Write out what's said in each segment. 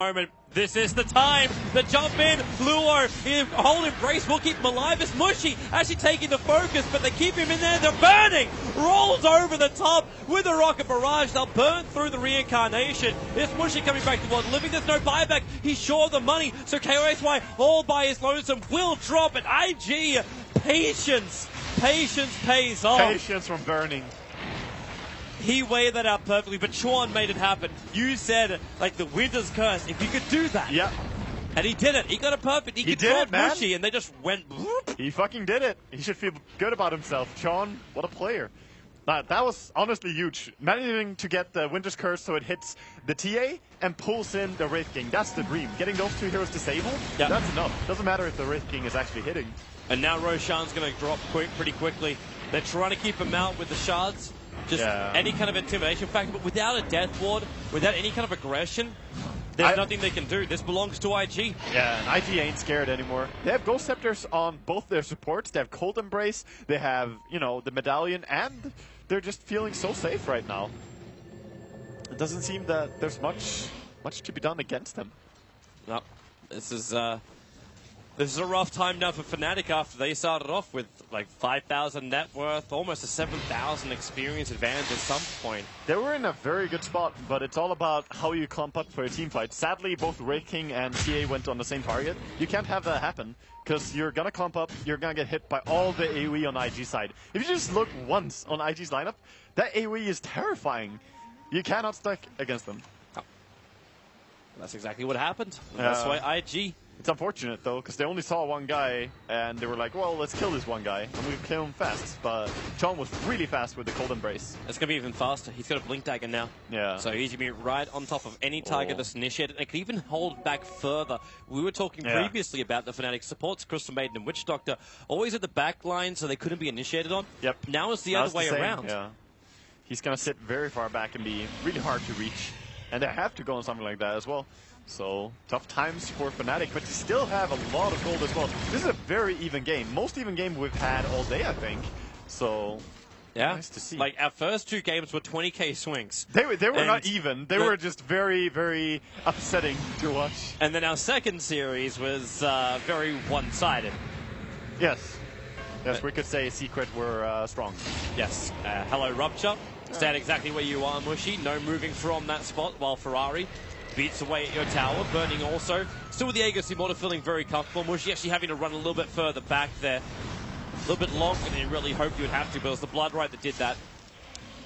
moment. This is the time. The jump in. Luo, whole embrace will keep him alive. It's Mushy actually taking the focus, but they keep him in there. They're burning. Rolls over the top with a rocket barrage. They'll burn through the reincarnation. It's Mushy coming back to one living. There's no buyback. He's short of the money. So KOXY all by his lonesome will drop it. IG, patience. Patience pays off. Patience from burning. He weighed that out perfectly, but Sean made it happen. You said, like, the Winter's Curse, if you could do that. Yep. And he did it. He got it perfect. He did it, man. Mushy, and they just went whoop. He fucking did it. He should feel good about himself. Sean, what a player. That was honestly huge. Managing to get the Winter's Curse so it hits the TA and pulls in the Wraith King. That's the dream. Getting those two heroes disabled, that's enough. Doesn't matter if the Wraith King is actually hitting. And now Roshan's going to drop pretty quickly. They're trying to keep him out with the shards. Just any kind of intimidation factor, but without a death ward, without any kind of aggression, there's nothing they can do. This belongs to IG. Yeah, and IG ain't scared anymore. They have Ghost Scepters on both their supports. They have Cold Embrace. They have, you know, the Medallion, and they're just feeling so safe right now. It doesn't seem that there's much to be done against them. No, this is a rough time now for Fnatic after they started off with like 5,000 net worth, almost a 7,000 experience advantage at some point. They were in a very good spot, but it's all about how you clump up for a team fight. Sadly, both Wraith King and TA went on the same target. You can't have that happen, because you're going to clump up, you're going to get hit by all the AoE on IG side. If you just look once on IG's lineup, that AoE is terrifying. You cannot stack against them. Oh. That's exactly what happened. That's why IG... It's unfortunate, though, because they only saw one guy, and they were like, well, let's kill this one guy, and we kill him fast. But Chong was really fast with the Cold Embrace. It's going to be even faster. He's got a Blink Dagger now. Yeah. So he's going to be right on top of any target that's initiated. It could even hold back further. We were talking previously about the Fnatic supports, Crystal Maiden and Witch Doctor, always at the back line, so they couldn't be initiated on. Yep. Now it's the other way around. Yeah. He's going to sit very far back and be really hard to reach. And they have to go on something like that as well. So, tough times for Fnatic, but they still have a lot of gold as well. This is a very even game. Most even game we've had all day, I think. So, nice to see. Like, our first two games were 20k swings. They were not even. They were just very, very upsetting to watch. And then our second series was very one-sided. Yes. Yes, we could say Secret were strong. Yes. Hello, Rupture. Stand exactly where you are, Mushy. No moving from that spot, while Ferrari beats away at your tower. Burning also. Still with the Aegis Immortal feeling very comfortable. Mushy actually having to run a little bit further back there. A little bit longer than you really hoped you would have to, but it was the Blood Rite that did that.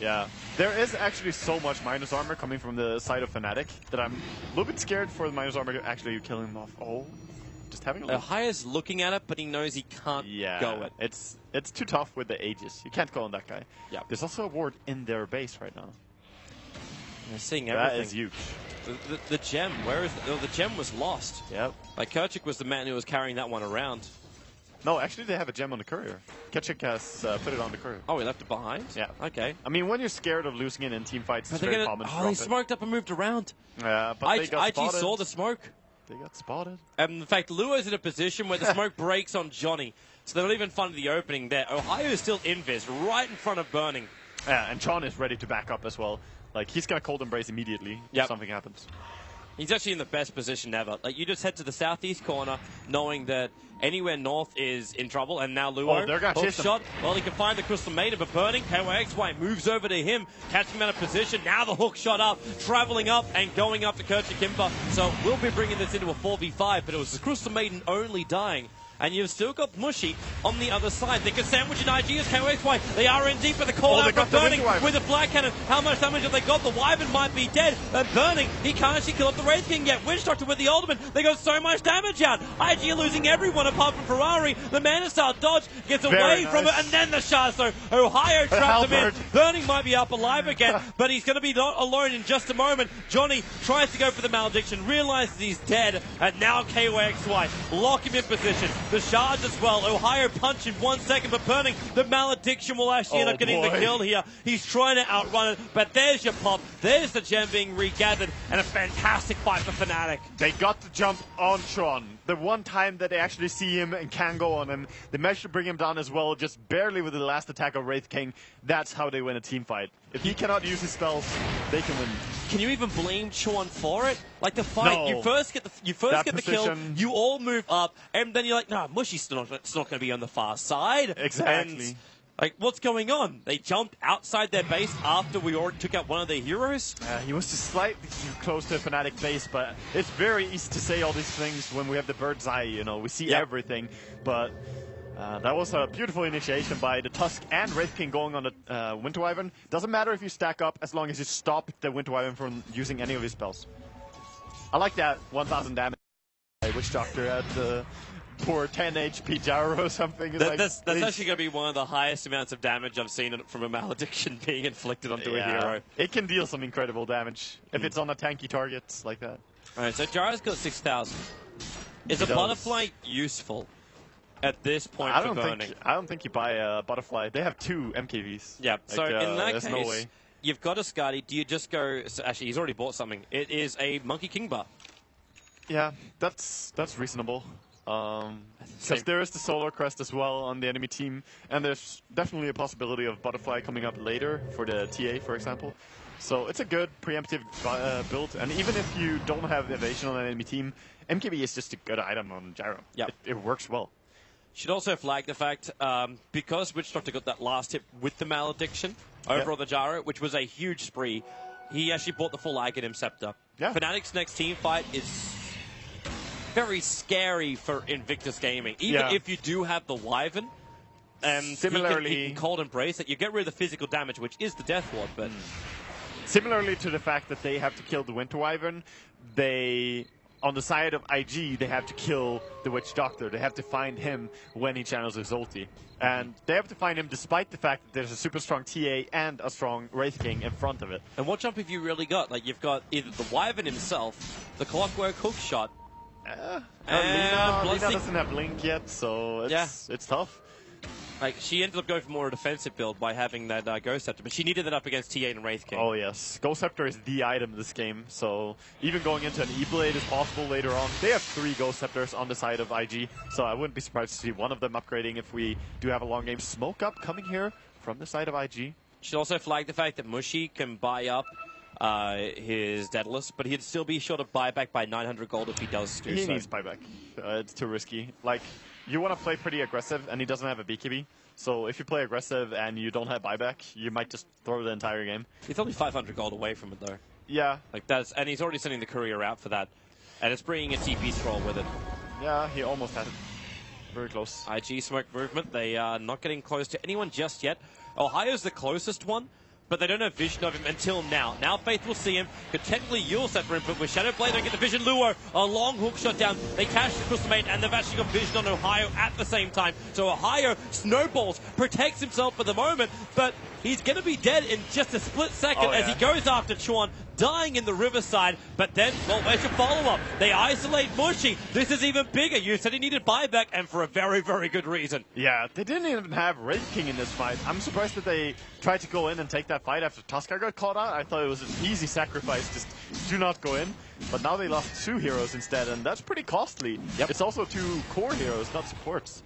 Yeah. There is actually so much minus armor coming from the side of Fnatic that I'm a little bit scared for the minus armor to actually kill him off. Oh. Just having a look. Highest looking at it, but he knows he can't go it. It's too tough with the Aegis. You can't go on that guy. Yeah. There's also a ward in their base right now. They're seeing everything. That is huge. The gem, where is the gem was lost. Yep. Like Kerchik was the man who was carrying that one around. No, actually they have a gem on the courier. Kerchik has put it on the courier. Oh, he left it behind? Yeah. Okay. I mean, when you're scared of losing it in team fights, it's very common to drop they it. smoked up and moved around. Yeah, but they got spotted. IG saw the smoke. They got spotted. And in fact, Luo's in a position where the smoke breaks on Johnny. So they're not even funding the opening there. Ohio is still invis, right in front of Burning. Yeah, and Chon is ready to back up as well. Like, he's going to Cold Embrace immediately if something happens. He's actually in the best position ever. Like, you just head to the southeast corner, knowing that anywhere north is in trouble, and now Luo, hook shot. Well, he can find the Crystal Maiden, but Burning, KOXY moves over to him, catching him out of position. Now the hook shot up, traveling up, and going up to Kerchik. So we'll be bringing this into a 4v5, but it was the Crystal Maiden only dying. And you've still got Mushy on the other side. They can sandwich an IG as KOXY. They are in deep, but the call out from Burning with a Black Cannon. How much damage have they got? The Wyvern might be dead. And Burning, he can't actually kill up the Wraith King yet. Witch Doctor with the Ultimate. They got so much damage out. IG are losing everyone apart from Ferrari. The Manastar dodge gets away from it, and then the shot. So Ohio traps him in. Burning might be up alive again, but he's going to be not alone in just a moment. Johnny tries to go for the Malediction, realizes he's dead, and now KOXY lock him in position. The shards as well. Ohio punch in 1 second, but Burning, the Malediction will actually end up getting the kill here. He's trying to outrun it, but there's your pop. There's the gem being regathered, and a fantastic fight for Fnatic. They got the jump on Tron. The one time that they actually see him and can go on him, they managed to bring him down as well, just barely with the last attack of Wraith King. That's how they win a team fight. If he cannot use his spells, they can win. Can you even blame Chuan for it? Like the fight, No. you first get the kill, you all move up, and then you're like, nah, Mushi's still not going to be on the far side. Exactly. And, like, what's going on? They jumped outside their base after we already took out one of their heroes? He was just slightly too close to a Fnatic base, but it's very easy to say all these things when we have the bird's eye, you know, we see everything. But that was a beautiful initiation by the Tusk and Wraith King going on the Winter Wyvern. Doesn't matter if you stack up as long as you stop the Winter Wyvern from using any of his spells. I like that 1000 damage by Witch Doctor at the poor 10 HP Gyro or something. That's actually going to be one of the highest amounts of damage I've seen from a malediction being inflicted onto a hero. It can deal some incredible damage if it's on a tanky target like that. Alright, so Gyro's got 6,000. Is a butterfly useful at this point for burning? I don't think you buy a butterfly. They have 2 MKVs. Yeah, so in that case, no way. You've got a Skadi. Do you just go... So actually, he's already bought something. It is a Monkey King bar. Yeah, that's reasonable. Because there is the Solar Crest as well on the enemy team, and there's definitely a possibility of Butterfly coming up later for the TA, for example. So it's a good preemptive build, and even if you don't have evasion on an enemy team, MKB is just a good item on Gyro. Yep. It works well. Should also flag the fact, because Witch Doctor got that last hit with the Malediction over on the Gyro, which was a huge spree, he actually bought the full Aghanim Scepter. Yeah. Fnatic's next team fight is very scary for Invictus Gaming. Even if you do have the Wyvern, and similarly, he can Cold Embrace it, you get rid of the physical damage, which is the Death Ward, but... Similarly to the fact that they have to kill the Winter Wyvern, on the side of IG, they have to kill the Witch Doctor. They have to find him when he channels his ulti. And they have to find him despite the fact that there's a super strong TA and a strong Wraith King in front of it. And what jump have you really got? Like, you've got either the Wyvern himself, the Clockwork Hookshot, Lina doesn't have Blink yet, so it's tough. Like, she ended up going for more a defensive build by having that Ghost Scepter, but she needed that up against TA and Wraith King. Oh yes, Ghost Scepter is the item in this game, so even going into an E-Blade is possible later on. They have 3 Ghost Scepters on the side of IG, so I wouldn't be surprised to see one of them upgrading if we do have a long game. Smoke Up coming here from the side of IG. Should also flag the fact that Mushi can buy up his Daedalus, but he'd still be short of buyback by 900 gold if he does do so. He needs buyback. It's too risky. Like, you want to play pretty aggressive, and he doesn't have a BKB. So if you play aggressive and you don't have buyback, you might just throw the entire game. He's only 500 gold away from it, though. Yeah. Like and he's already sending the courier out for that. And it's bringing a TP scroll with it. Yeah, he almost had it. Very close. IG smoke movement. They are not getting close to anyone just yet. Ohio's the closest one, but they don't have vision of him until now. Now Faith will see him. Could technically Yule set for him, but with Shadowblade don't get the vision. Luo, a long hook shot down. They catch the Crystal Mate, and they've actually got vision on Ohio at the same time. So Ohio snowballs, protects himself for the moment, but he's going to be dead in just a split second as he goes after Chuan, dying in the riverside. But then, well, where's your follow-up? They isolate Mushi. This is even bigger. You said he needed buyback, and for a very, very good reason. Yeah, they didn't even have Wraith King in this fight. I'm surprised that they tried to go in and take that fight after Tuskar got caught out. I thought it was an easy sacrifice, just do not go in. But now they lost 2 heroes instead, and that's pretty costly. Yep. It's also 2 core heroes, not supports.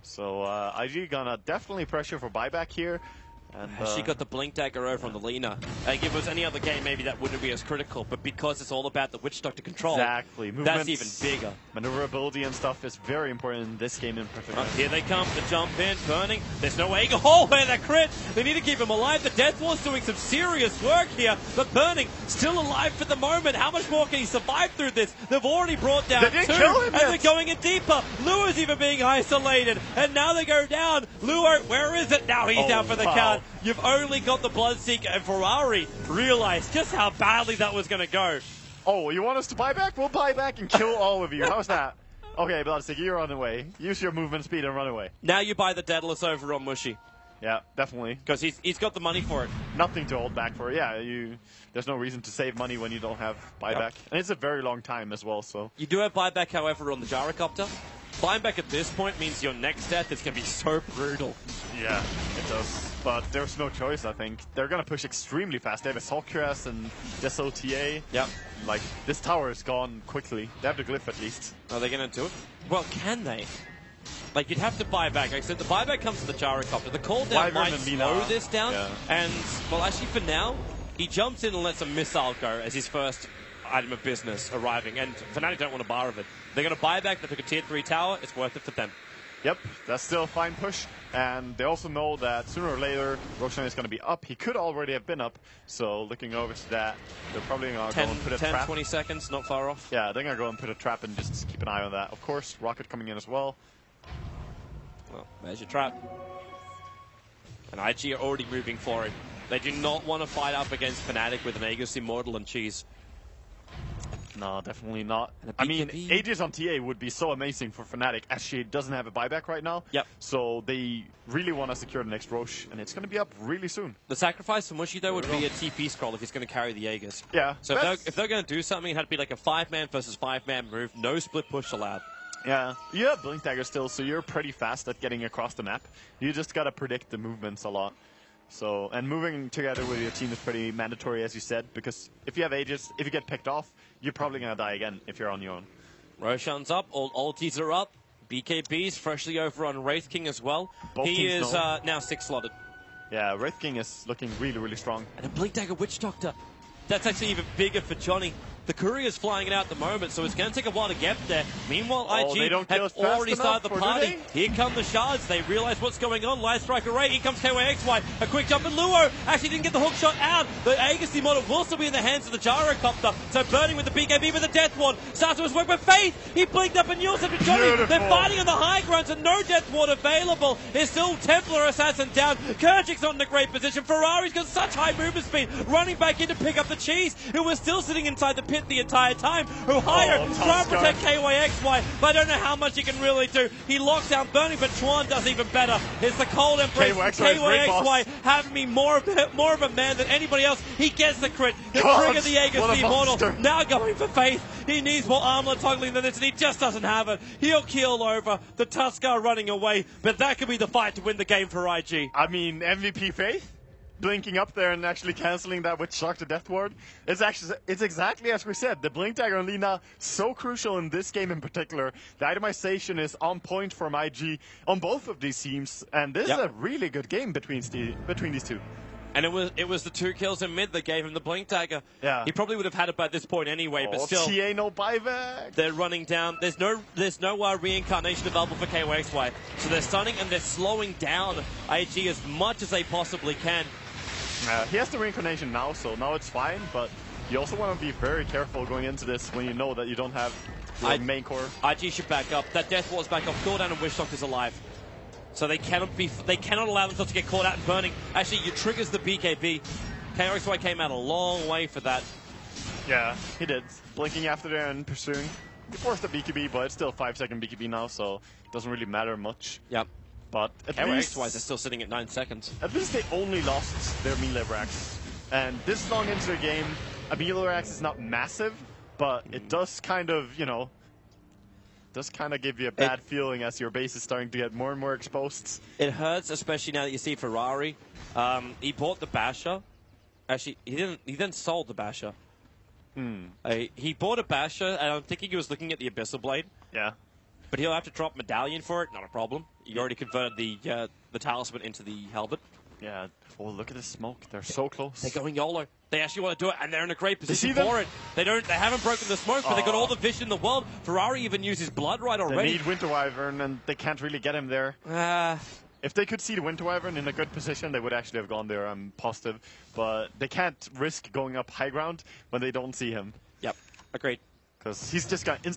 So IG gonna definitely pressure for buyback here. And, she got the Blink Dagger over on the Lina. Like, if it was any other game, maybe that wouldn't be as critical, but because it's all about the Witch Doctor control, exactly. That's even bigger. Maneuverability and stuff is very important in this game in particular. Here they come, the jump in, burning. There's no way. Oh, where that crit! They need to keep him alive. The Death Ward's doing some serious work here, but burning, still alive for the moment. How much more can he survive through this? They've already brought down 2, and they're going in deeper. Luo's even being isolated, and now they go down. Luo, where is it? Now he's down for the count. You've only got the Bloodseeker, and Ferrari realized just how badly that was going to go. Oh, you want us to buy back? We'll buy back and kill all of you. How's that? Okay, Bloodseeker, you're on the way. Use your movement speed and run away. Now you buy the Daedalus over on Mushi. Yeah, definitely. Because he's got the money for it. Nothing to hold back for. Yeah, there's no reason to save money when you don't have buyback. Yep. And it's a very long time as well, so. You do have buyback, however, on the Gyrocopter. Buyback at this point means your next death is going to be so brutal. Yeah, it does. But there's no choice, I think. They're going to push extremely fast. They have a Sulcurus and Deso TA. Yep. Like, this tower is gone quickly. They have the glyph at least. Are they going to do it? Well, can they? Like, you'd have to buy back. Like I said, the buyback comes to the gyrocopter. The call down might slow this down. Yeah. And, well, actually, for now, he jumps in and lets a missile go as his first item of business arriving. And Fnatic don't want a bar of it. They're going to buy back. They took a tier 3 tower. It's worth it for them. Yep, that's still a fine push. And they also know that sooner or later, Roshan is going to be up. He could already have been up. So looking over to that, they're probably going to go and put a trap. 20 seconds, not far off. Yeah, they're going to go and put a trap and just keep an eye on that. Of course, Rocket coming in as well. Well, there's your trap. And IG are already moving for it. They do not want to fight up against Fnatic with an Aegis Immortal and Cheese. No, definitely not. I mean, Aegis on TA would be so amazing for Fnatic, as she doesn't have a buyback right now. Yep. So they really want to secure the next Roche, and it's going to be up really soon. The sacrifice for Mushy, though, would be a TP scroll if he's going to carry the Aegis. Yeah. So if they're going to do something, it had to be like a 5-man versus 5-man move. No split push allowed. Yeah, you have Blink Dagger still, so you're pretty fast at getting across the map. You just gotta predict the movements a lot. So, and moving together with your team is pretty mandatory, as you said, because if you have Aegis, if you get picked off, you're probably gonna die again if you're on your own. Roshan's up, all ultis are up. BKB's freshly over on Wraith King as well. He is now 6-slotted. Yeah, Wraith King is looking really, really strong. And a Blink Dagger Witch Doctor. That's actually even bigger for Johnny. The courier's flying it out at the moment, so it's going to take a while to get there. Meanwhile, IG have already started the party. Here come the shards. They realize what's going on. Light Strike Array. Here comes KYXY. A quick jump, and Luo actually didn't get the hook shot out. The Aegis model will still be in the hands of the gyrocopter. So Burning with the BKB with the Death Ward. Starts to his work with Faith. He blinked up and Yules after Johnny. Beautiful. They're fighting on the high ground, so no Death Ward available. There's still Templar Assassin down. Kerjik's not in a great position. Ferrari's got such high movement speed. Running back in to pick up the Cheese, who was still sitting inside the pit the entire time. Who higher, trying to protect KYXY, but I don't know how much he can really do. He locks down Burning, but Chuan does even better. It's the cold embrace. KYXY having me more of a man than anybody else. He gets the crit. He'll trigger the Aegis the Immortal. Now going for Faith. He needs more armlet toggling than this, and he just doesn't have it. He'll keel over. The Tuskar running away, but that could be the fight to win the game for IG. I mean, MVP Faith? Blinking up there and actually cancelling that with Shock to Death Ward. It's exactly as we said. The Blink Dagger and Lina, so crucial in this game in particular. The itemization is on point from IG on both of these teams, and this is a really good game between these two. And it was the 2 kills in mid that gave him the Blink Dagger. Yeah. He probably would have had it by this point anyway, but still. TA no buyback. They're running down. There's no reincarnation available for KYXY. So they're stunning and they're slowing down IG as much as they possibly can. He has the reincarnation now, so now it's fine, but you also want to be very careful going into this when you know that you don't have your main core. IG should back up. That Death Ward's back up. Cooldown and Wish Doctor's alive. So they cannot allow themselves to get caught out and burning. Actually, it triggers the BKB. KYXY came out a long way for that. Yeah, he did. Blinking after there and pursuing. He forced the BKB, but it's still a 5-second BKB now, so it doesn't really matter much. Yep. But at least they're still sitting at 9 seconds. At least they only lost their melee racks. And this long into the game, a melee rack is not massive, but it does kind of, you know, give you a bad feeling as your base is starting to get more and more exposed. It hurts, especially now that you see Ferrari. He bought the Basher. Actually, he didn't sold the Basher. He bought a Basher, and I'm thinking he was looking at the Abyssal Blade. Yeah. But he'll have to drop Medallion for it, not a problem. You already converted the Talisman into the Halberd. Yeah. Oh, look at the smoke. They're so close. They're going YOLO. They actually want to do it, and they're in a great position for it. They haven't broken the smoke, but they've got all the vision in the world. Ferrari even uses Blood right already. They need Winter Wyvern, and they can't really get him there. If they could see the Winter Wyvern in a good position, they would actually have gone there, I'm positive. But they can't risk going up high ground when they don't see him. Yep, agreed. Because he's just got